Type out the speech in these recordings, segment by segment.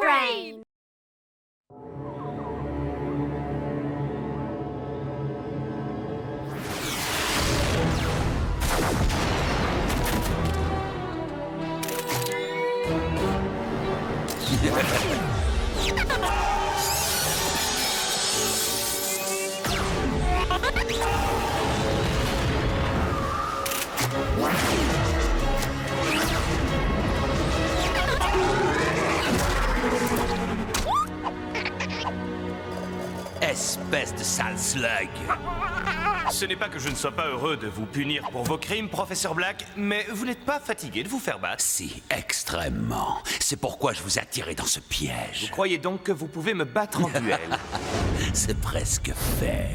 Train! Espèce de sale slug! Ce n'est pas que je ne sois pas heureux de vous punir pour vos crimes, professeur Black, mais vous n'êtes pas fatigué de vous faire battre? Si, extrêmement. C'est pourquoi je vous ai attiré dans ce piège. Vous croyez donc que vous pouvez me battre en duel? C'est presque fait.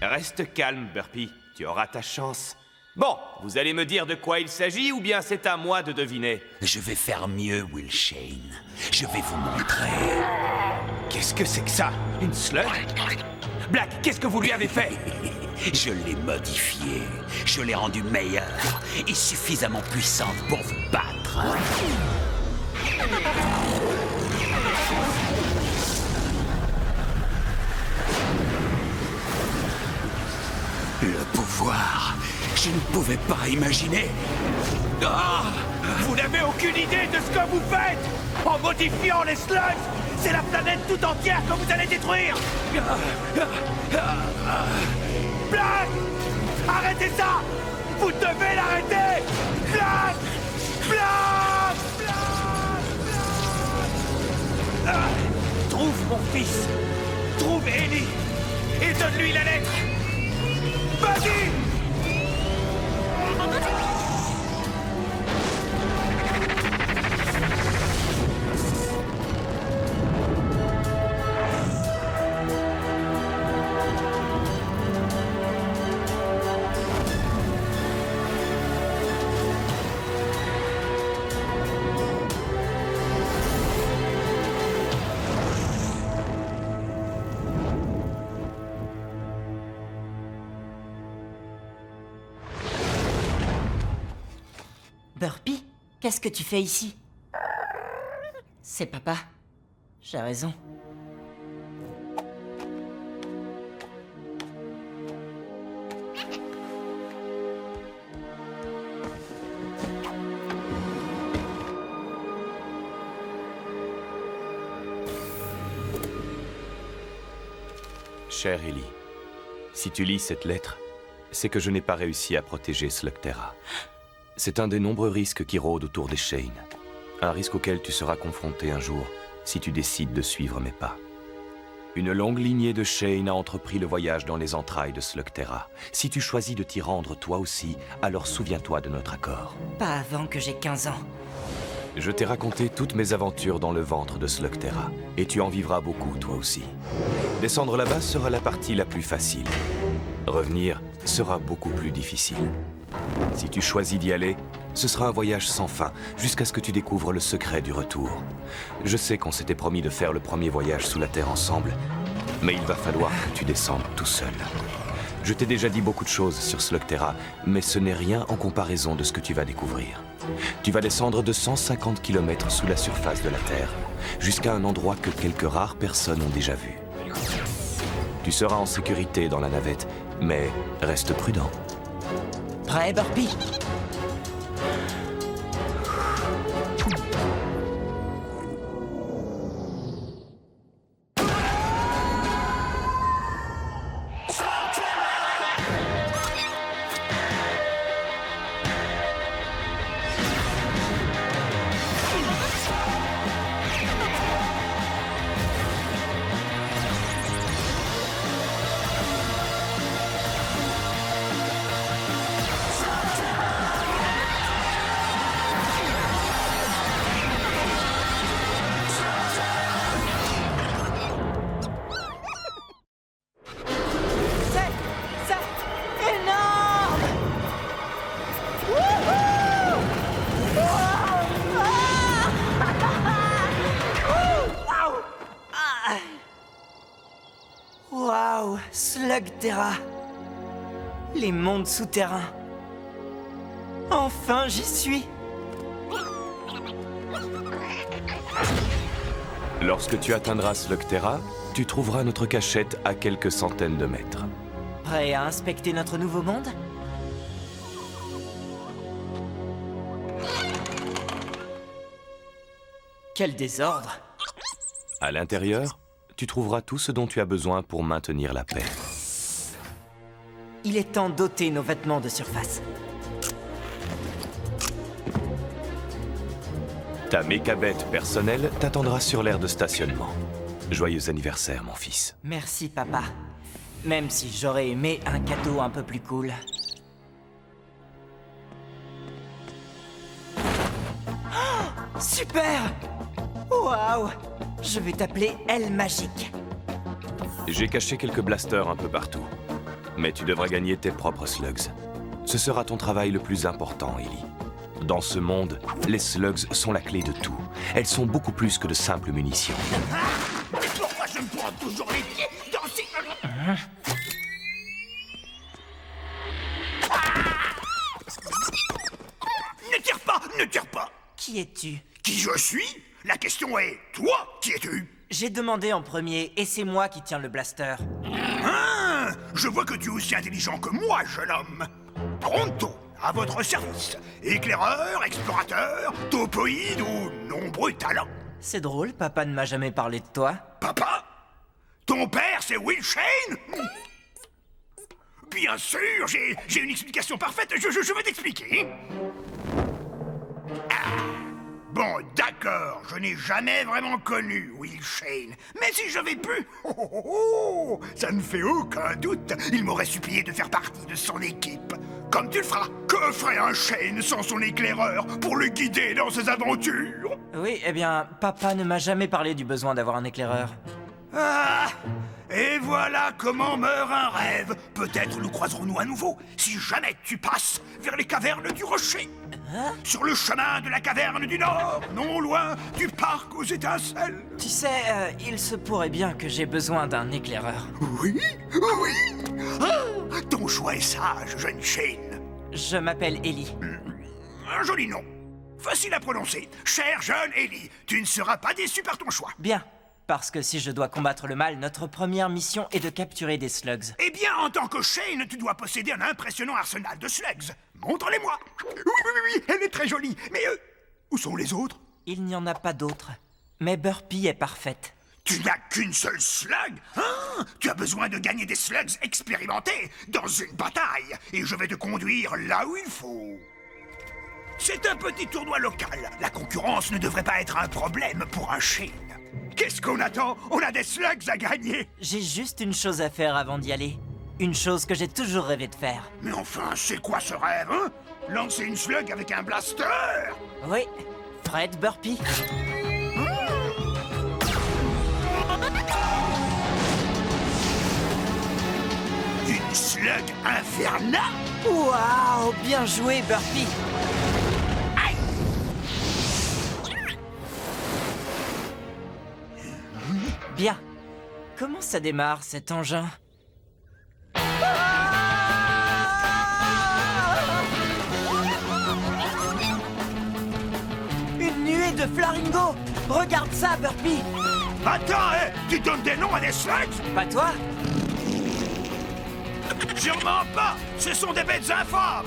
Reste calme, Burpee. Tu auras ta chance. Bon, vous allez me dire de quoi il s'agit ou bien c'est à moi de deviner? Je vais faire mieux, Will Shane. Je vais vous montrer. Qu'est-ce que c'est que ça? Une slug? Black, qu'est-ce que vous lui avez fait? Je l'ai modifiée. Je l'ai rendue meilleure et suffisamment puissante pour vous battre. Le pouvoir, je ne pouvais pas imaginer. Ah! Vous n'avez aucune idée de ce que vous faites! En modifiant les slugs, c'est la planète tout entière que vous allez détruire! Black! Arrêtez ça! Vous devez l'arrêter! Black! Black! Trouve mon fils! Trouve Ellie! Et donne-lui la lettre! Vas-y! Burpee, qu'est-ce que tu fais ici? C'est papa. J'ai raison. Chère Ellie, si tu lis cette lettre, c'est que je n'ai pas réussi à protéger Slugterra. C'est un des nombreux risques qui rôdent autour des Shane. Un risque auquel tu seras confronté un jour si tu décides de suivre mes pas. Une longue lignée de Shane a entrepris le voyage dans les entrailles de Slugterra. Si tu choisis de t'y rendre toi aussi, alors souviens-toi de notre accord. Pas avant que j'ai 15 ans. Je t'ai raconté toutes mes aventures dans le ventre de Slugterra, et tu en vivras beaucoup toi aussi. Descendre là-bas sera la partie la plus facile. Revenir sera beaucoup plus difficile. Si tu choisis d'y aller, ce sera un voyage sans fin, jusqu'à ce que tu découvres le secret du retour. Je sais qu'on s'était promis de faire le premier voyage sous la Terre ensemble, mais il va falloir que tu descendes tout seul. Je t'ai déjà dit beaucoup de choses sur Slugterra, mais ce n'est rien en comparaison de ce que tu vas découvrir. Tu vas descendre de 150 km sous la surface de la Terre, jusqu'à un endroit que quelques rares personnes ont déjà vu. Tu seras en sécurité dans la navette, mais reste prudent. Prêt, Burpee? Waouh, Slugterra. Les mondes souterrains. Enfin, j'y suis. Lorsque tu atteindras Slugterra, tu trouveras notre cachette à quelques centaines de mètres. Prêt à inspecter notre nouveau monde? Quel désordre! À l'intérieur, tu trouveras tout ce dont tu as besoin pour maintenir la paix. Il est temps d'ôter nos vêtements de surface. Ta mécabête personnelle t'attendra sur l'aire de stationnement. Joyeux anniversaire, mon fils. Merci, papa. Même si j'aurais aimé un cadeau un peu plus cool. Oh, super! Waouh! Je vais t'appeler Elle Magique. J'ai caché quelques blasters un peu partout. Mais tu devras gagner tes propres slugs. Ce sera ton travail le plus important, Ellie. Dans ce monde, les slugs sont la clé de tout. Elles sont beaucoup plus que de simples munitions. Mais pourquoi je me prends toujours les pieds dans ces... Ne tire pas! Ne tire pas! Qui es-tu? Qui je suis? La question est, toi, qui es-tu? J'ai demandé en premier et c'est moi qui tiens le blaster. Ah, je vois que tu es aussi intelligent que moi, jeune homme. Pronto, à votre service. Éclaireur, explorateur, topoïde ou nombreux talents. C'est drôle, papa ne m'a jamais parlé de toi. Papa? Ton père, c'est Will Shane? Bien sûr, j'ai une explication parfaite, je vais t'expliquer. Bon, d'accord, je n'ai jamais vraiment connu Will Shane. Mais si j'avais pu, ça ne fait aucun doute, il m'aurait supplié de faire partie de son équipe. Comme tu le feras. Que ferait un Shane sans son éclaireur pour le guider dans ses aventures? Oui, eh bien, papa ne m'a jamais parlé du besoin d'avoir un éclaireur. Ah! Et voilà comment meurt un rêve. Peut-être nous croiserons-nous à nouveau, si jamais tu passes vers les cavernes du rocher. Sur le chemin de la caverne du Nord, non loin du parc aux étincelles. Tu sais, il se pourrait bien que j'ai besoin d'un éclaireur. Oui, oui. Ah, ton choix est sage, jeune Shane. Je m'appelle Ellie. Un joli nom. Facile à prononcer. Cher jeune Ellie, tu ne seras pas déçu par ton choix. Bien, parce que si je dois combattre le mal, notre première mission est de capturer des slugs. Eh bien, en tant que Shane, tu dois posséder un impressionnant arsenal de slugs. Montre-les-moi. Oui, elle est très jolie. Mais où sont les autres? Il n'y en a pas d'autres. Mais Burpee est parfaite. Tu n'as qu'une seule slug? Hein? Tu as besoin de gagner des slugs expérimentés dans une bataille. Et je vais te conduire là où il faut. C'est un petit tournoi local. La concurrence ne devrait pas être un problème pour un Shane. Qu'est-ce qu'on attend? On a des slugs à gagner. J'ai juste une chose à faire avant d'y aller. Une chose que j'ai toujours rêvé de faire. Mais enfin, c'est quoi ce rêve, hein? Lancer une slug avec un blaster? Oui, Fred Burpee. Une slug infernale? Waouh, bien joué Burpee. Aïe! Bien. Comment ça démarre cet engin? Une nuée de flamingos! Regarde ça, Burpee! Attends, tu donnes des noms à des slugs? Pas toi? Sûrement pas! Ce sont des bêtes infâmes!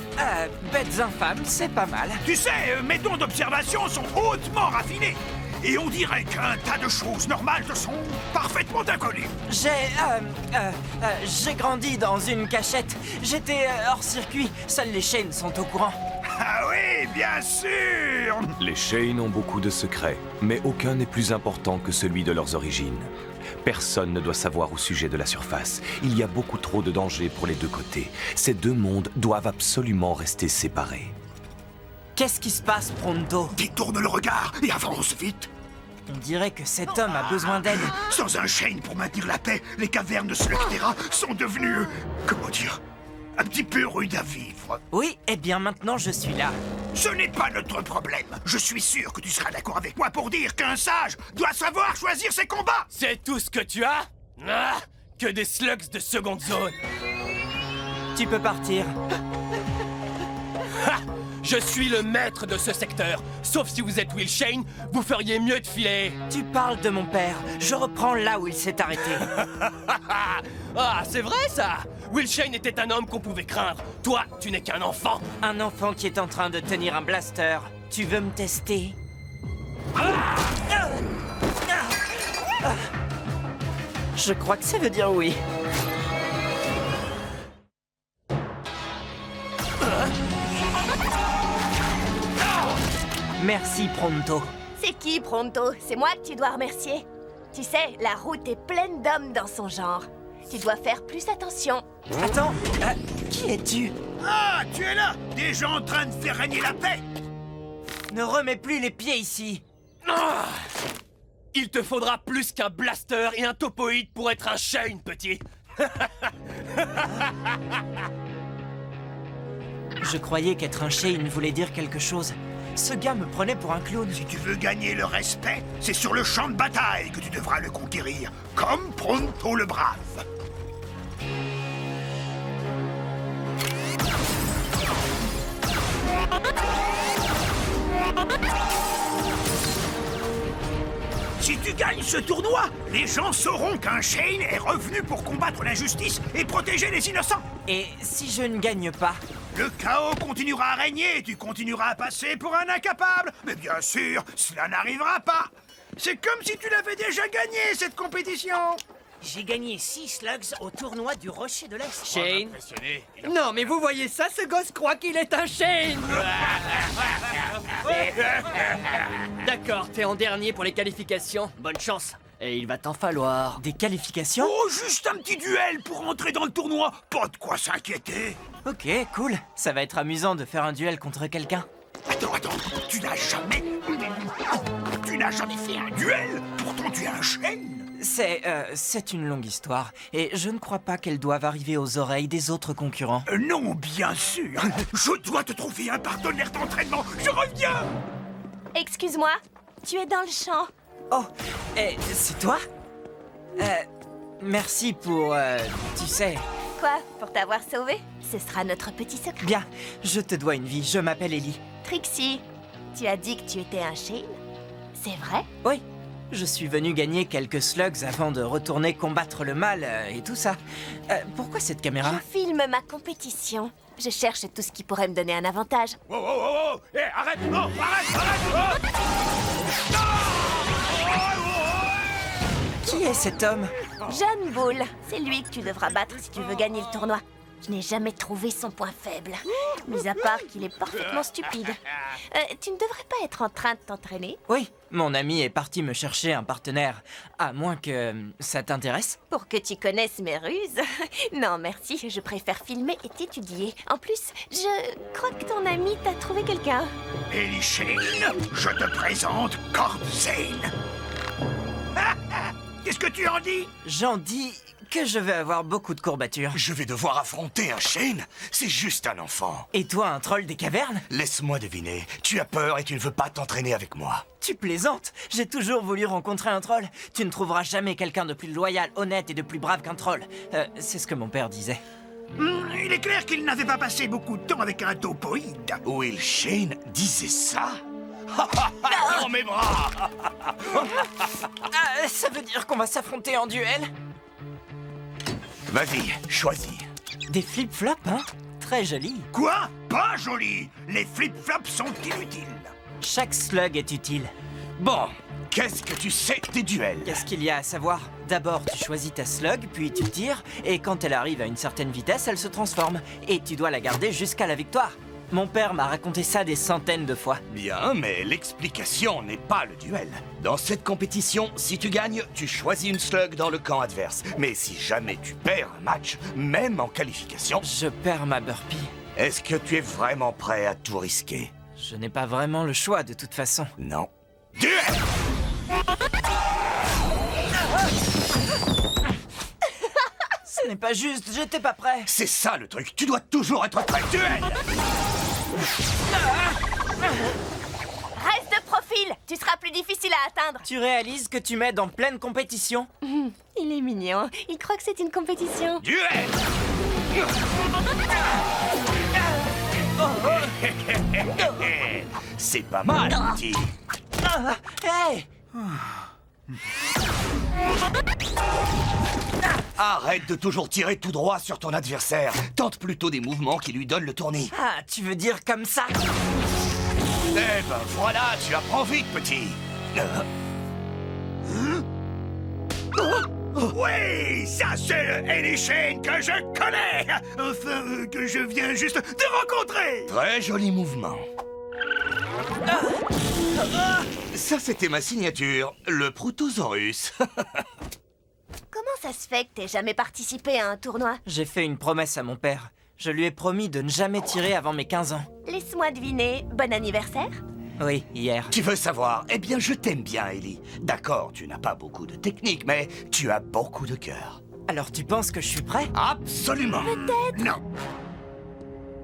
Bêtes infâmes, c'est pas mal. Tu sais, mes dons d'observation sont hautement raffinés. Et on dirait qu'un tas de choses normales te sont parfaitement inconnues. J'ai grandi dans une cachette. J'étais hors circuit. Seuls les Shane sont au courant. Ah oui, bien sûr! Les Shane ont beaucoup de secrets, mais aucun n'est plus important que celui de leurs origines. Personne ne doit savoir au sujet de la surface. Il y a beaucoup trop de dangers pour les deux côtés. Ces deux mondes doivent absolument rester séparés. Qu'est-ce qui se passe, Pronto? Détourne le regard et avance vite. On dirait que cet homme a besoin d'aide. Sans un Shane pour maintenir la paix, les cavernes de Slugterra sont devenues... comment dire? Un petit peu rudes à vivre. Oui, eh bien maintenant je suis là. Ce n'est pas notre problème. Je suis sûr que tu seras d'accord avec moi pour dire qu'un sage doit savoir choisir ses combats. C'est tout ce que tu as? Ah, que des slugs de seconde zone. Tu peux partir. Ha! Je suis le maître de ce secteur. Sauf si vous êtes Will Shane, vous feriez mieux de filer. Tu parles de mon père. Je reprends là où il s'est arrêté. Ah, c'est vrai ça! Will Shane était un homme qu'on pouvait craindre. Toi, tu n'es qu'un enfant. Un enfant qui est en train de tenir un blaster. Tu veux me tester? Je crois que ça veut dire oui. Merci, Pronto. C'est qui, Pronto? C'est moi que tu dois remercier. Tu sais, la route est pleine d'hommes dans son genre. Tu dois faire plus attention. Attends, qui es-tu? Ah, tu es là! Des gens en train de faire régner la paix! Ne remets plus les pieds ici. Ah! Il te faudra plus qu'un blaster et un topoïde pour être un Shane, petit. Je croyais qu'être un Shane voulait dire quelque chose. Ce gars me prenait pour un clown. Si tu veux gagner le respect, c'est sur le champ de bataille que tu devras le conquérir, comme Pronto le Brave. Si tu gagnes ce tournoi, les gens sauront qu'un Shane est revenu pour combattre l'injustice et protéger les innocents. Et si je ne gagne pas? Le chaos continuera à régner et tu continueras à passer pour un incapable. Mais bien sûr, cela n'arrivera pas. C'est comme si tu l'avais déjà gagné, cette compétition. J'ai gagné 6 slugs au tournoi du Rocher de l'Est. Shane? Non, mais vous voyez ça, ce gosse croit qu'il est un Shane. D'accord, t'es en dernier pour les qualifications. Bonne chance. Et il va t'en falloir. Des qualifications? Oh, juste un petit duel pour entrer dans le tournoi. Pas de quoi s'inquiéter. Ok, cool. Ça va être amusant de faire un duel contre quelqu'un. Attends, tu n'as jamais... Tu n'as jamais fait un duel? Pourtant, tu es un Shane. C'est une longue histoire, et je ne crois pas qu'elle doive arriver aux oreilles des autres concurrents. Non, bien sûr. Je dois te trouver un partenaire d'entraînement. Je reviens. Excuse-moi, tu es dans le champ. Oh, c'est toi? Merci pour, tu sais... Quoi, pour t'avoir sauvé? Ce sera notre petit secret. Bien, je te dois une vie, je m'appelle Ellie. Trixie, tu as dit que tu étais un Shane? C'est vrai? Oui, je suis venu gagner quelques slugs avant de retourner combattre le mal et tout ça. Pourquoi cette caméra? Je filme ma compétition. Je cherche tout ce qui pourrait me donner un avantage. Oh, eh, arrête, non, arrête, oh. Qui est cet homme? John Bull, c'est lui que tu devras battre si tu veux gagner le tournoi. Je n'ai jamais trouvé son point faible, mis à part qu'il est parfaitement stupide. Tu ne devrais pas être en train de t'entraîner? Oui, mon ami est parti me chercher un partenaire, à moins que ça t'intéresse. Pour que tu connaisses mes ruses? Non, merci, je préfère filmer et t'étudier. En plus, je crois que ton ami t'a trouvé quelqu'un. Ellie Shane, je te présente Cord Zane. Qu'est-ce que tu en dis? J'en dis que je vais avoir beaucoup de courbatures. Je vais devoir affronter un Shane? C'est juste un enfant. Et toi, un troll des cavernes? Laisse-moi deviner. Tu as peur et tu ne veux pas t'entraîner avec moi. Tu plaisantes? J'ai toujours voulu rencontrer un troll. Tu ne trouveras jamais quelqu'un de plus loyal, honnête et de plus brave qu'un troll. C'est ce que mon père disait. Il est clair qu'il n'avait pas passé beaucoup de temps avec un topoïde. Will Shane disait ça? Dans mes bras! Ça veut dire qu'on va s'affronter en duel? Vas-y, choisis. Des flip-flops, hein? Très joli. Quoi? Pas joli. Les flip-flops sont inutiles. Chaque slug est utile. Bon, qu'est-ce que tu sais des duels? Qu'est-ce qu'il y a à savoir? D'abord, tu choisis ta slug, puis tu tires, et quand elle arrive à une certaine vitesse, elle se transforme. Et tu dois la garder jusqu'à la victoire. Mon père m'a raconté ça des centaines de fois. Bien, mais l'explication n'est pas le duel. Dans cette compétition, si tu gagnes, tu choisis une slug dans le camp adverse. Mais si jamais tu perds un match, même en qualification... Je perds ma burpee. Est-ce que tu es vraiment prêt à tout risquer? Je n'ai pas vraiment le choix de toute façon. Non. Duel! Ce n'est pas juste, j'étais pas prêt. C'est ça le truc, tu dois toujours être prêt. Duel! Reste de profil, tu seras plus difficile à atteindre. Tu réalises que tu m'aides en pleine compétition? Il est mignon, il croit que c'est une compétition. Duel! C'est pas mal, petit. Hey! Arrête de toujours tirer tout droit sur ton adversaire. Tente plutôt des mouvements qui lui donnent le tournis. Ah, tu veux dire comme ça? Eh ben voilà, tu apprends vite, petit. Oui, ça c'est le Eddie Shane que je connais. Enfin, que je viens juste de rencontrer. Très joli mouvement. Ça, c'était ma signature, le Protosaurus. Comment ça se fait que t'aies jamais participé à un tournoi? J'ai fait une promesse à mon père. Je lui ai promis de ne jamais tirer avant mes 15 ans. Laisse-moi deviner, bon anniversaire? Oui, hier. Tu veux savoir? Eh bien, je t'aime bien, Ellie. D'accord, tu n'as pas beaucoup de technique, mais tu as beaucoup de cœur. Alors tu penses que je suis prêt? Absolument. Peut-être. Non.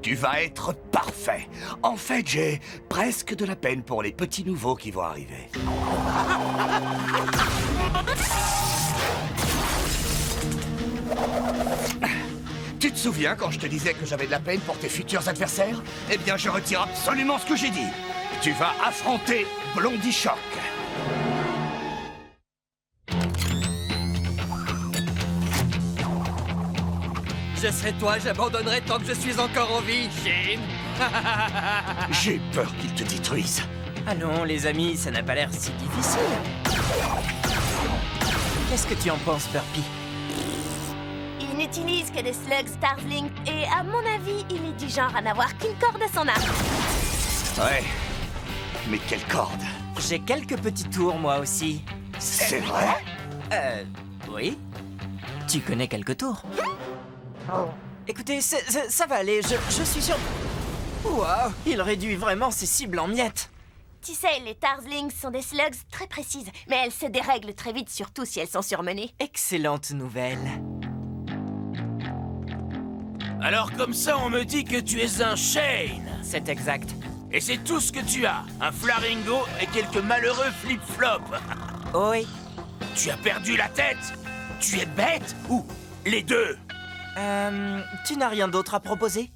Tu vas être parfait. En fait, j'ai presque de la peine pour les petits nouveaux qui vont arriver. Tu te souviens quand je te disais que j'avais de la peine pour tes futurs adversaires? Eh bien, je retire absolument ce que j'ai dit. Tu vas affronter Blondie Shock. Je serai toi, j'abandonnerai tant que je suis encore en vie, Shane. J'ai peur qu'il te détruise. Allons, les amis, ça n'a pas l'air si difficile. Qu'est-ce que tu en penses, Burpee? Il n'utilise que des slugs Starzling et à mon avis, il est du genre à n'avoir qu'une corde à son arc. Ouais. Mais quelle corde? J'ai quelques petits tours, moi aussi. C'est vrai? Oui. Tu connais quelques tours? Écoutez, ça va aller, je suis sûr... Waouh, il réduit vraiment ses cibles en miettes. Tu sais, les Tarzlings sont des slugs très précises, mais elles se dérèglent très vite, surtout si elles sont surmenées. Excellente nouvelle. Alors comme ça, on me dit que tu es un Shane. C'est exact. Et c'est tout ce que tu as, un Flaringo et quelques malheureux flip-flops. Oui. Tu as perdu la tête? Tu es bête? Ou les deux? Tu n'as rien d'autre à proposer?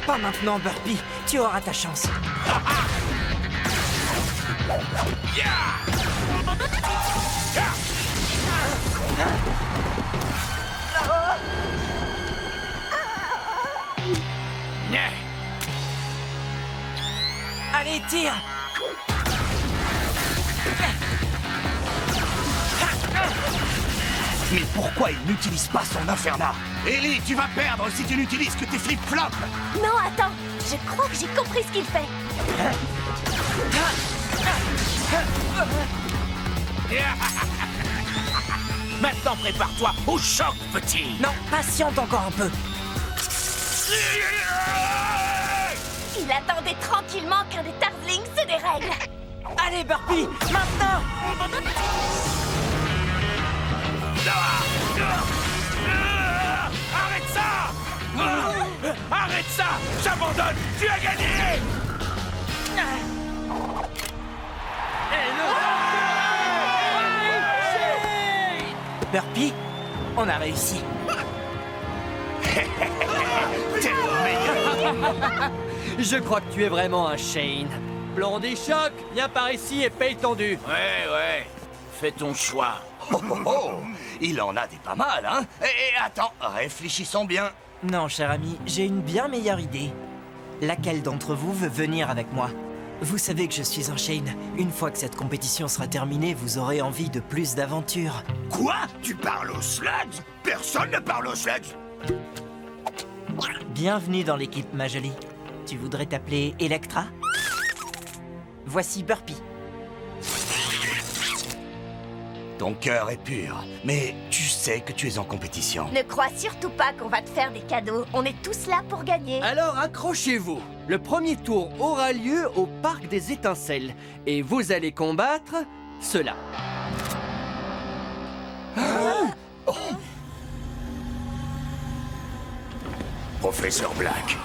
Pas maintenant, Burpee. Tu auras ta chance. Allez, tire! Mais pourquoi il n'utilise pas son Inferna? Ellie, tu vas perdre si tu n'utilises que tes flip-flops. Non, attends, je crois que j'ai compris ce qu'il fait. Maintenant, prépare-toi au choc, petit. Non, patiente encore un peu. Il attendait tranquillement qu'un des Tarzlings se dérègle. Allez, Burpee, maintenant! Arrête ça! Arrête ça! J'abandonne! Tu as gagné! Burpee, on a réussi. T'es le meilleur. Je crois que tu es vraiment un Shane. Blondie Shock, viens par ici et paye ton dû. Ouais. Fais ton choix. Oh, il en a des pas mal, hein? Et attends, réfléchissons bien. Non, cher ami, j'ai une bien meilleure idée. Laquelle d'entre vous veut venir avec moi? Vous savez que je suis un Shane. Une fois que cette compétition sera terminée, vous aurez envie de plus d'aventures. Quoi? Tu parles aux slugs? Personne ne parle aux slugs. Bienvenue dans l'équipe, ma jolie. Tu voudrais t'appeler Electra? Voici Burpee. Ton cœur est pur, mais tu sais que tu es en compétition. Ne crois surtout pas qu'on va te faire des cadeaux. On est tous là pour gagner. Alors accrochez-vous. Le premier tour aura lieu au Parc des Étincelles. Et vous allez combattre cela. Professeur Black,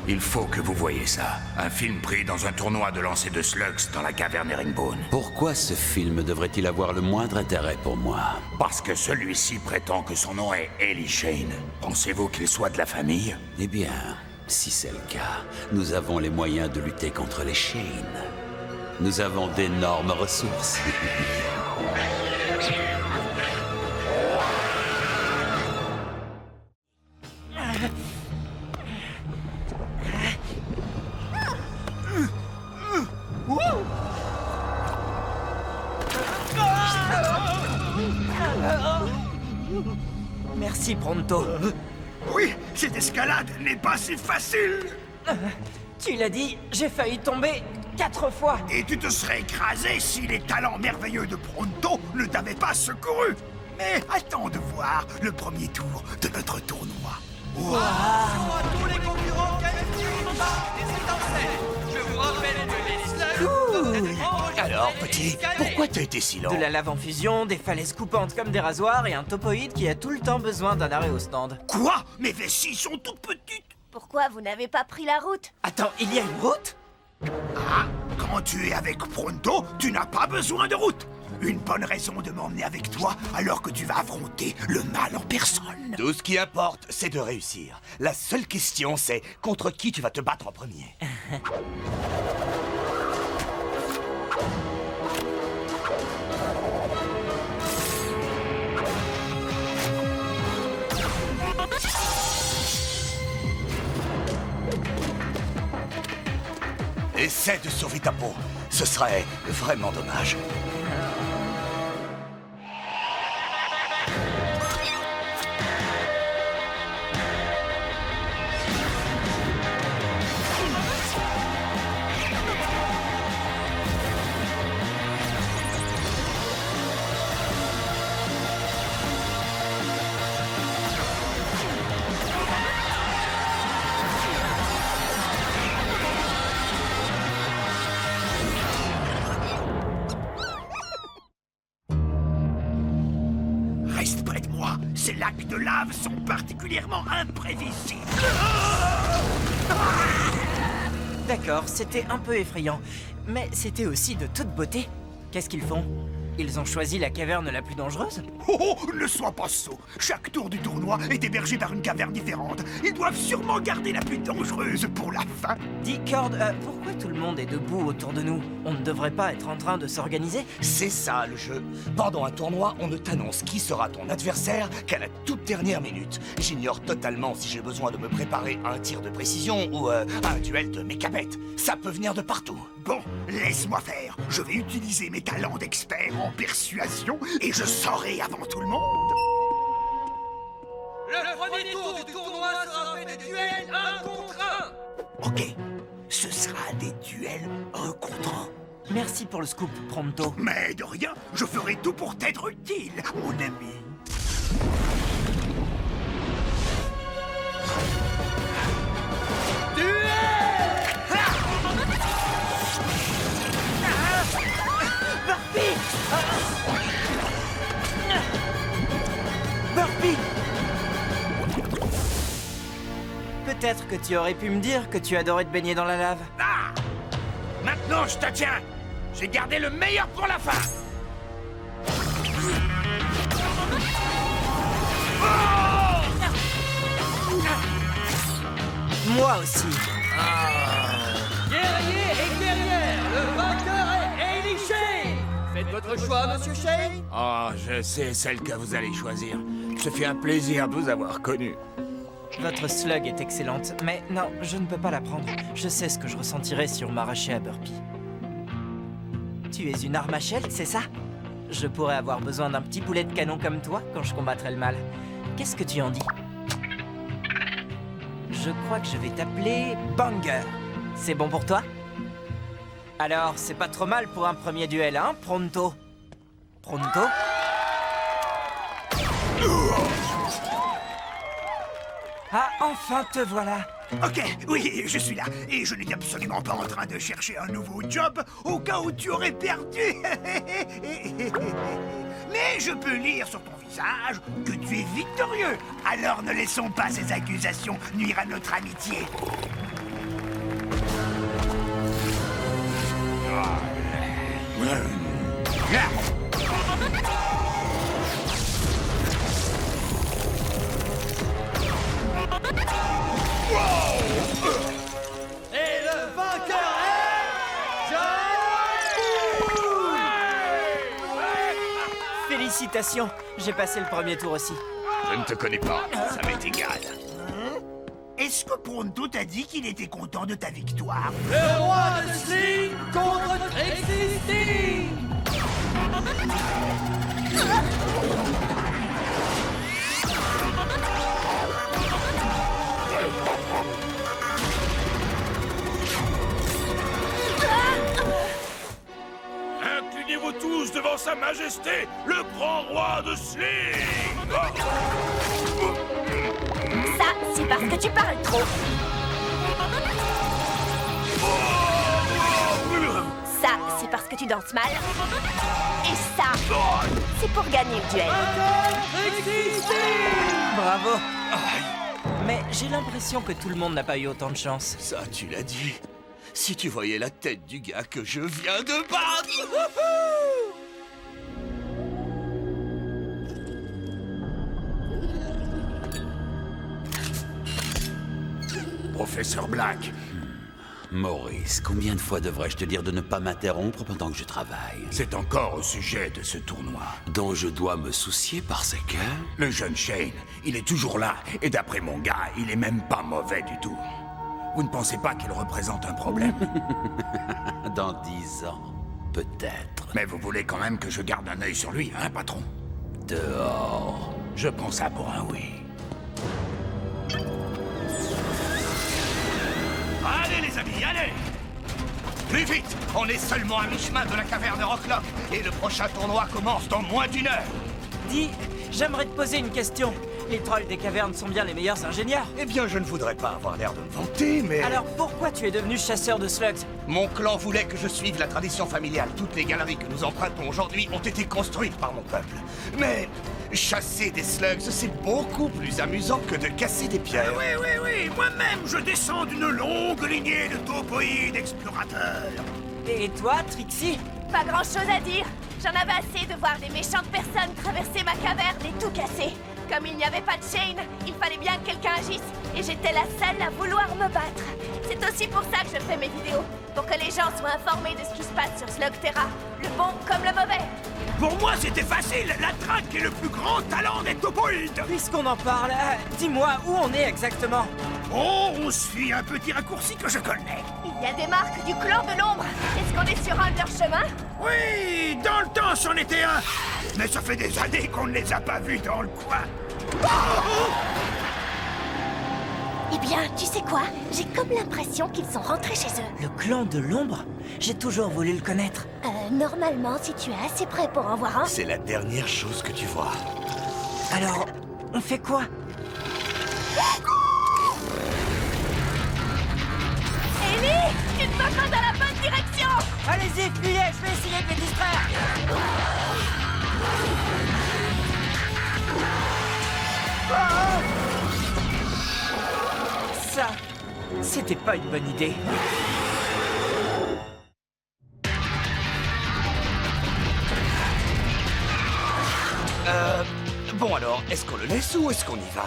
il faut que vous voyiez ça. Un film pris dans un tournoi de lancer de slugs dans la caverne Herringbone. Pourquoi ce film devrait-il avoir le moindre intérêt pour moi? Parce que celui-ci prétend que son nom est Ellie Shane. Pensez-vous qu'il soit de la famille? Eh bien, si c'est le cas, nous avons les moyens de lutter contre les Shane. Nous avons d'énormes ressources. Merci, Pronto. Oui, cette escalade n'est pas si facile. Tu l'as dit, j'ai failli tomber 4 fois. Et tu te serais écrasé si les talents merveilleux de Pronto ne t'avaient pas secouru. Mais attends de voir le premier tour de notre tournoi. Bonjour à tous les concurrents qualifiés au Parc des Étincelles. Je vous rappelle que les slugs... Alors, petit, pourquoi t'as été si lent? De la lave en fusion, des falaises coupantes comme des rasoirs et un topoïde qui a tout le temps besoin d'un arrêt au stand. Quoi? Mes vessies sont toutes petites. Pourquoi vous n'avez pas pris la route? Attends, il y a une route? Ah, quand tu es avec Pronto, tu n'as pas besoin de route. Une bonne raison de m'emmener avec toi alors que tu vas affronter le mal en personne. Tout ce qui importe, c'est de réussir. La seule question, c'est contre qui tu vas te battre en premier. Essaie de sauver ta peau. Ce serait vraiment dommage. Reste près de moi. Ces lacs de lave sont particulièrement imprévisibles. D'accord, c'était un peu effrayant. Mais c'était aussi de toute beauté. Qu'est-ce qu'ils font? Ils ont choisi la caverne la plus dangereuse? Oh, ne sois pas sot. Chaque tour du tournoi est hébergé par une caverne différente. Ils doivent sûrement garder la plus dangereuse pour la fin. Dis, Cord, pourquoi tout le monde est debout autour de nous? On ne devrait pas être en train de s'organiser? C'est ça le jeu. Pendant un tournoi, on ne t'annonce qui sera ton adversaire qu'à la toute dernière minute. J'ignore totalement si j'ai besoin de me préparer à un tir de précision ou à un duel de mécabettes. Ça peut venir de partout. Bon, laisse-moi faire. Je vais utiliser mes talents d'expert en persuasion et je saurai avant tout le monde. Le premier tour du tournoi sera fait de duels 1 contre 1. Ok, ce sera des duels 1 contre 1. Merci pour le scoop, Pronto. Mais de rien, je ferai tout pour t'être utile, mon ami. Burpee! Peut-être que tu aurais pu me dire que tu adorais te baigner dans la lave. Ah! Maintenant, je te tiens. J'ai gardé le meilleur pour la fin. Moi aussi. Guerrier et guerrière, le vainqueur est Ellie Shane. Faites votre choix, monsieur Shane. Oh, je sais celle que vous allez choisir. Ce fut un plaisir de vous avoir connu. Votre slug est excellente, mais non, je ne peux pas la prendre. Je sais ce que je ressentirais si on m'arrachait à Burpee. Tu es une arme à shell, c'est ça? Je pourrais avoir besoin d'un petit boulet de canon comme toi quand je combattrai le mal. Qu'est-ce que tu en dis? Je crois que je vais t'appeler Banger. C'est bon pour toi? Alors, c'est pas trop mal pour un premier duel, hein, Pronto? Pronto? Ah, enfin te voilà. Ok, oui, je suis là. Et je n'étais absolument pas en train de chercher un nouveau job au cas où tu aurais perdu. Mais je peux lire sur ton visage que tu es victorieux. Alors ne laissons pas ces accusations nuire à notre amitié. Et le vainqueur est... Félicitations, j'ai passé le premier tour aussi. Je ne te connais pas, ça m'est égal. Est-ce que Pronto t'a dit qu'il était content de ta victoire? Le roi de Sling contre Trixie Sting. Inclinez-vous tous devant sa majesté, le grand roi de Sling! Ça, c'est parce que tu parles trop. Ça, c'est parce que tu danses mal. Et ça, c'est pour gagner le duel. Bravo. Mais j'ai l'impression que tout le monde n'a pas eu autant de chance. Ça, tu l'as dit. Si tu voyais la tête du gars que je viens de battre. Professeur Black. Maurice, combien de fois devrais-je te dire de ne pas m'interrompre pendant que je travaille? C'est encore au sujet de ce tournoi. Dont je dois me soucier parce que... Le jeune Shane, il est toujours là. Et d'après mon gars, il est même pas mauvais du tout. Vous ne pensez pas qu'il représente un problème? Dans 10 ans, peut-être. Mais vous voulez quand même que je garde un œil sur lui, hein, patron? Dehors. Je prends ça pour un oui. Allez les amis, allez! Plus vite! On est seulement à mi-chemin de la caverne de Rocklock et le prochain tournoi commence dans moins d'1 heure. Dis, j'aimerais te poser une question. Les trolls des cavernes sont bien les meilleurs ingénieurs. Eh bien, je ne voudrais pas avoir l'air de me vanter, mais... Alors pourquoi tu es devenu chasseur de slugs? Mon clan voulait que je suive la tradition familiale. Toutes les galeries que nous empruntons aujourd'hui ont été construites par mon peuple. Mais chasser des slugs, c'est beaucoup plus amusant que de casser des pierres. Oui. Moi-même, je descends d'une longue lignée de topoïdes explorateurs. Et toi, Trixie? Pas grand-chose à dire. J'en avais assez de voir des méchantes personnes traverser ma caverne et tout casser. Comme il n'y avait pas de Shane, il fallait bien que quelqu'un agisse. Et j'étais la seule à vouloir me battre. C'est aussi pour ça que je fais mes vidéos. Pour que les gens soient informés de ce qui se passe sur Slugterra. Le bon comme le mauvais. Pour moi, c'était facile. La traque est le plus grand talent des topoïdes. Puisqu'on en parle, dis-moi où on est exactement. Oh, on suit un petit raccourci que je connais. Il y a des marques du clan de l'ombre. Est-ce qu'on est sur un de leurs chemins? Oui, dans le temps, c'en était un. Mais ça fait des années qu'on ne les a pas vus dans le coin. Eh bien, tu sais quoi? J'ai comme l'impression qu'ils sont rentrés chez eux. Le clan de l'ombre? J'ai toujours voulu le connaître. Normalement, si tu es assez prêt pour en voir un... C'est la dernière chose que tu vois. Alors, on fait quoi? Ellie, tu te vas pas dans la bonne direction! Allez-y, fuyez, je vais essayer de les distraire. Ça, c'était pas une bonne idée. Bon alors, est-ce qu'on le laisse ou est-ce qu'on y va?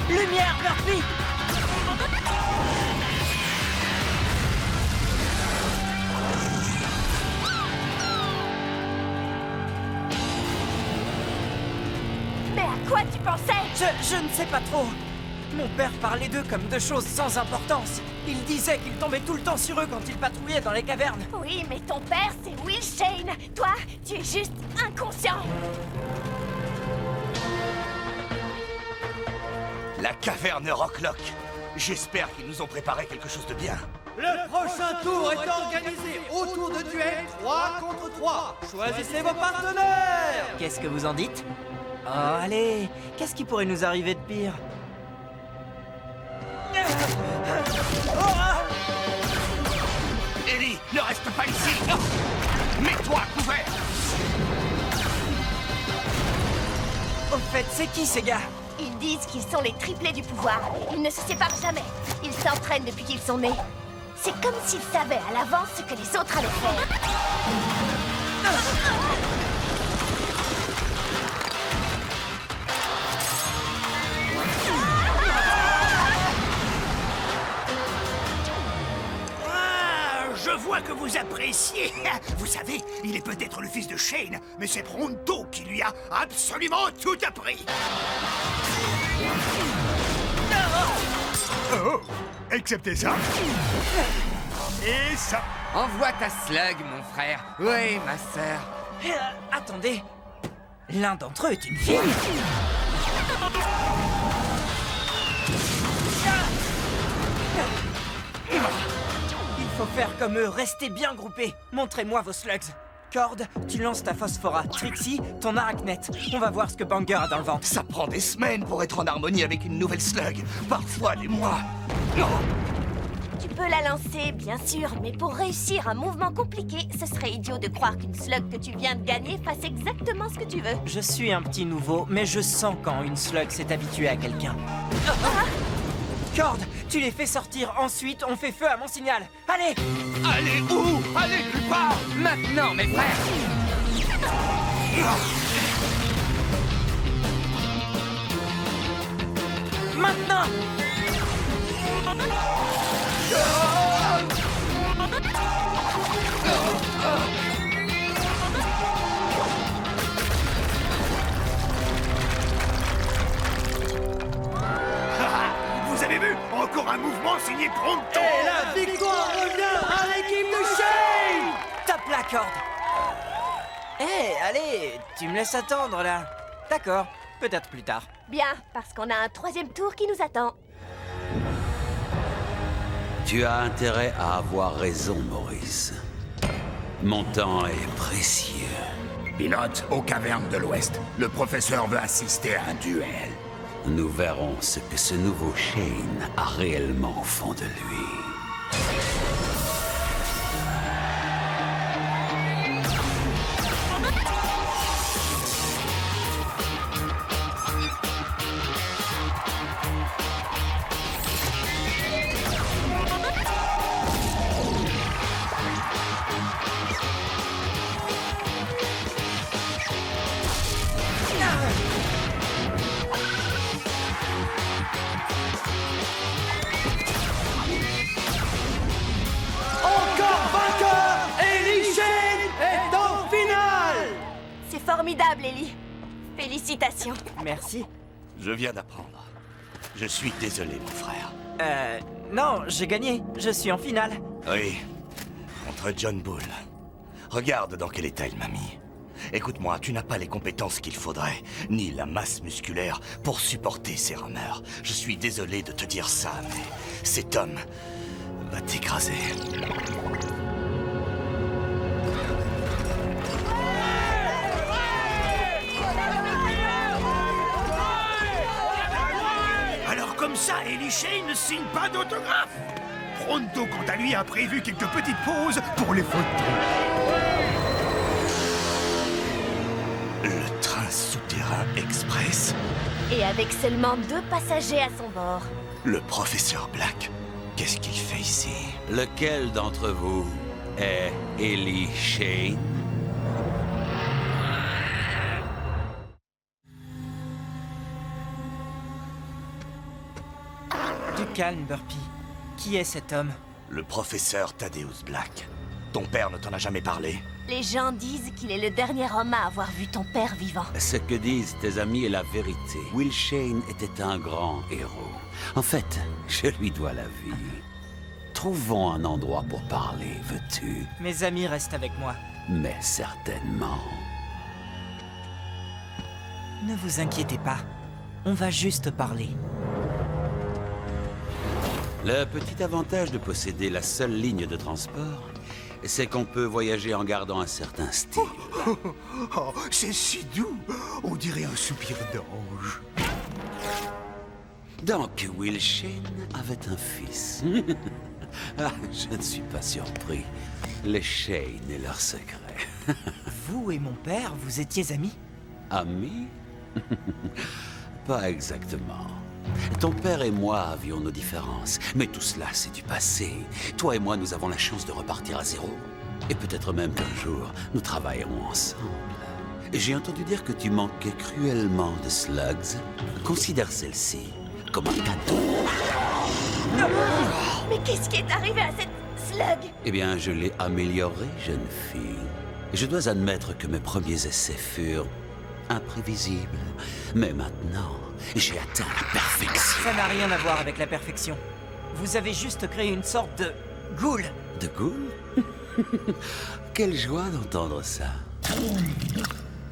Lumière, Murphy! Mais à quoi tu pensais? Je ne sais pas trop. Mon père parlait d'eux comme de choses sans importance. Il disait qu'ils tombaient tout le temps sur eux quand ils patrouillaient dans les cavernes. Oui, mais ton père, c'est Will Shane. Toi, tu es juste inconscient. La caverne Rocklock. J'espère qu'ils nous ont préparé quelque chose de bien. Le prochain tour est organisé autour de duels 3 contre 3. Choisissez vos partenaires. Qu'est-ce que vous en dites? Oh, allez, qu'est-ce qui pourrait nous arriver de pire? Ellie, ne reste pas ici. Non. Mets-toi à couvert. Au fait, c'est qui ces gars? Ils disent qu'ils sont les triplés du pouvoir. Ils ne se séparent jamais. Ils s'entraînent depuis qu'ils sont nés. C'est comme s'ils savaient à l'avance ce que les autres allaient faire. Je vois que vous appréciez. Vous savez, il est peut-être le fils de Shane, mais c'est Pronto qui lui a absolument tout appris. Oh, excepté ça. Et ça. Envoie ta slug, mon frère. Oui, ma sœur. Attendez. L'un d'entre eux est une fille. Il faut faire comme eux, restez bien groupés. Montrez-moi vos slugs. Cord, tu lances ta phosphora. Trixie, ton arachnette. On va voir ce que Banger a dans le ventre. Ça prend des semaines pour être en harmonie avec une nouvelle slug. Parfois des mois. Non. Tu peux la lancer, bien sûr, mais pour réussir un mouvement compliqué, ce serait idiot de croire qu'une slug que tu viens de gagner fasse exactement ce que tu veux. Je suis un petit nouveau, mais je sens quand une slug s'est habituée à quelqu'un. Cord, tu les fais sortir, ensuite on fait feu à mon signal. Allez! Allez où? Allez nulle part. Maintenant, mes frères. Maintenant! Vous avez vu? Encore un mouvement signé Pronto. Et la victoire revient à l'équipe de Shane. Tape la corde! Hé, allez, tu me laisses attendre là. D'accord, peut-être plus tard. Bien, parce qu'on a un troisième tour qui nous attend. Tu as intérêt à avoir raison, Maurice. Mon temps est précieux. Pilote, aux cavernes de l'Ouest. Le professeur veut assister à un duel. Nous verrons ce que ce nouveau Shane a réellement au fond de lui. Formidable, Ellie. Félicitations. Merci. Je viens d'apprendre. Je suis désolé, mon frère. Non, j'ai gagné. Je suis en finale. Oui, contre John Bull. Regarde dans quel état il m'a mis. Écoute-moi, tu n'as pas les compétences qu'il faudrait, ni la masse musculaire pour supporter ces rameurs. Je suis désolé de te dire ça, mais cet homme va t'écraser. Alors comme ça, Ellie Shane ne signe pas d'autographe. Pronto, quant à lui, a prévu quelques petites pauses pour les photos. Le train souterrain express. Et avec seulement 2 passagers à son bord. Le professeur Black, qu'est-ce qu'il fait ici? Lequel d'entre vous est Ellie Shane? Du calme, Burpee. Qui est cet homme? Le professeur Thaddeus Black. Ton père ne t'en a jamais parlé? Les gens disent qu'il est le dernier homme à avoir vu ton père vivant. Ce que disent tes amis est la vérité. Will Shane était un grand héros. En fait, je lui dois la vie. Trouvons un endroit pour parler, veux-tu? Mes amis restent avec moi. Mais certainement. Ne vous inquiétez pas. On va juste parler. Le petit avantage de posséder la seule ligne de transport, c'est qu'on peut voyager en gardant un certain style. Oh, c'est si doux. On dirait un soupir d'ange. Donc, Will Shane avait un fils. Ah, je ne suis pas surpris. Les Shane et leurs secrets. Vous et mon père, vous étiez amis? Amis? Pas exactement. Ton père et moi avions nos différences, mais tout cela, c'est du passé. Toi et moi, nous avons la chance de repartir à zéro. Et peut-être même qu'un jour, nous travaillerons ensemble. J'ai entendu dire que tu manquais cruellement de slugs. Considère celle-ci comme un cadeau. Mais qu'est-ce qui est arrivé à cette slug? Eh bien, je l'ai améliorée, jeune fille. Je dois admettre que mes premiers essais furent imprévisibles. Mais maintenant, j'ai atteint la perfection. Ça n'a rien à voir avec la perfection. Vous avez juste créé une sorte de ghoul. De ghoul? Quelle joie d'entendre ça.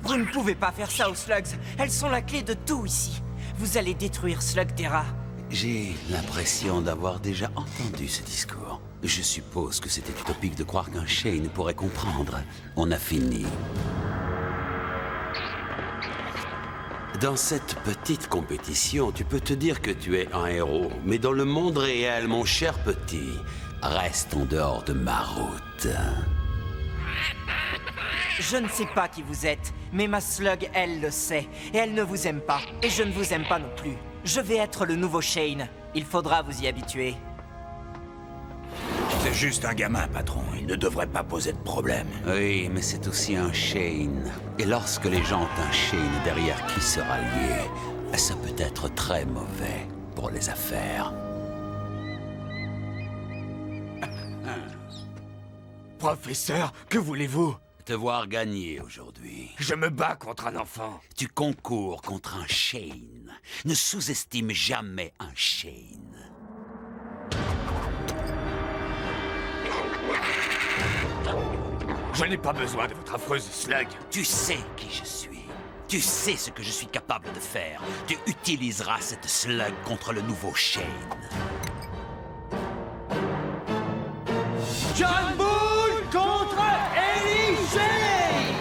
Vous ne pouvez pas faire ça aux slugs. Elles sont la clé de tout ici. Vous allez détruire Slugterra. J'ai l'impression d'avoir déjà entendu ce discours. Je suppose que c'était utopique de croire qu'un Shane pourrait comprendre. On a fini. Dans cette petite compétition, tu peux te dire que tu es un héros. Mais dans le monde réel, mon cher petit, reste en dehors de ma route. Je ne sais pas qui vous êtes, mais ma slug, elle le sait. Et elle ne vous aime pas. Et je ne vous aime pas non plus. Je vais être le nouveau Shane. Il faudra vous y habituer. C'est juste un gamin, patron. Il ne devrait pas poser de problème. Oui, mais c'est aussi un Shane. Et lorsque les gens ont un Shane derrière qui se rallier, ça peut être très mauvais pour les affaires. Professeur, que voulez-vous? Te voir gagner aujourd'hui. Je me bats contre un enfant. Tu concours contre un Shane. Ne sous-estime jamais un Shane. Je n'ai pas besoin de votre affreuse slug. Tu sais qui je suis. Tu sais ce que je suis capable de faire. Tu utiliseras cette slug contre le nouveau Shane. John Bull contre Ellie Shane!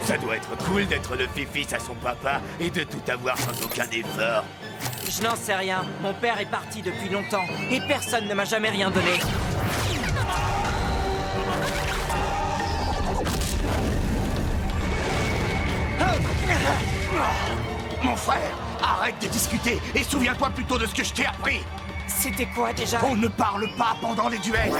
Ça doit être cool d'être le fils à son papa et de tout avoir sans aucun effort. Je n'en sais rien. Mon père est parti depuis longtemps. Et personne ne m'a jamais rien donné. Mon frère, arrête de discuter et souviens-toi plutôt de ce que je t'ai appris. C'était quoi déjà? On ne parle pas pendant les duels.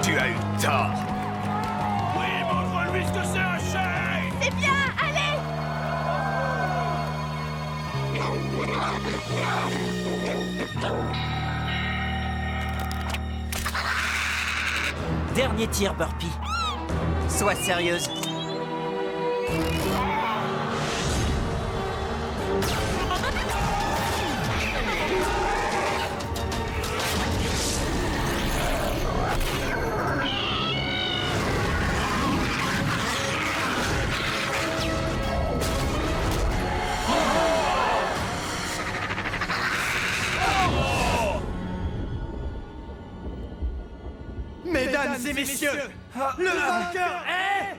Tu as eu tort. Oui, montre-lui ce que c'est un Shane! C'est bien, allez! Dernier tir, Burpee. Sois sérieuse. Mesdames et messieurs, le vainqueur est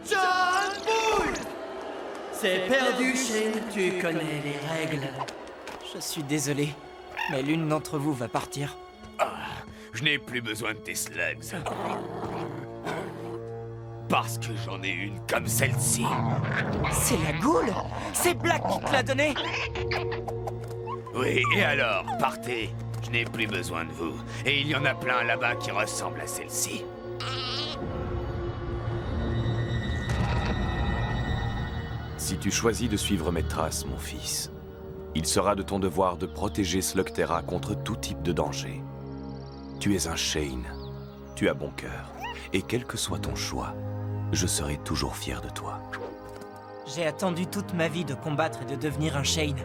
John Bull! C'est perdu, Shane, tu connais les règles. Je suis désolé, mais l'une d'entre vous va partir. Je n'ai plus besoin de tes slugs. Parce que j'en ai une comme celle-ci. C'est la Ghoul? C'est Black qui te l'a donnée? Oui, et alors, partez. Je n'ai plus besoin de vous. Et il y en a plein là-bas qui ressemblent à celle-ci. Si tu choisis de suivre mes traces, mon fils, il sera de ton devoir de protéger Slugterra contre tout type de danger. Tu es un Shane, Tu as bon cœur. Et quel que soit ton choix, je serai toujours fier de toi. J'ai attendu toute ma vie de combattre et de devenir un Shane.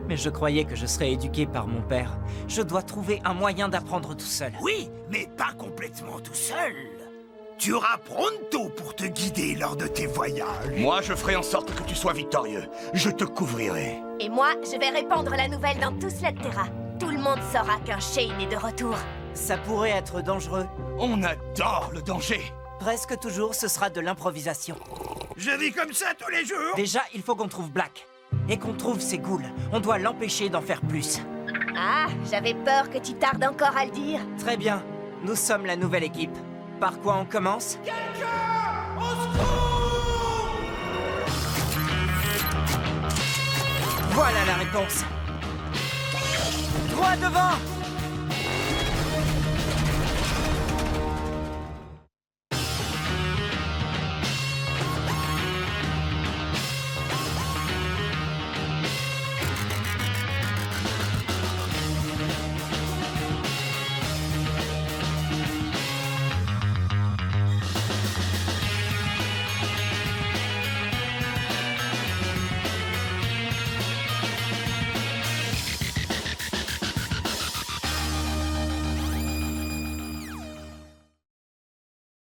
Mais je croyais que je serais éduqué par mon père. Je dois trouver un moyen d'apprendre tout seul. Oui, mais pas complètement tout seul. Tu auras Pronto pour te guider lors de tes voyages. Moi, je ferai en sorte que tu sois victorieux. Je te couvrirai. Et moi, je vais répandre la nouvelle dans tout Slugterra. Tout le monde saura qu'un Shane est de retour. Ça pourrait être dangereux. On adore le danger. Presque toujours, ce sera de l'improvisation. Je vis comme ça tous les jours. Déjà, il faut qu'on trouve Black. Et qu'on trouve ses ghouls. On doit l'empêcher d'en faire plus. Ah, j'avais peur que tu tardes encore à le dire. Très bien. Nous sommes la nouvelle équipe. Par quoi on commence? Voilà la réponse. Droit devant!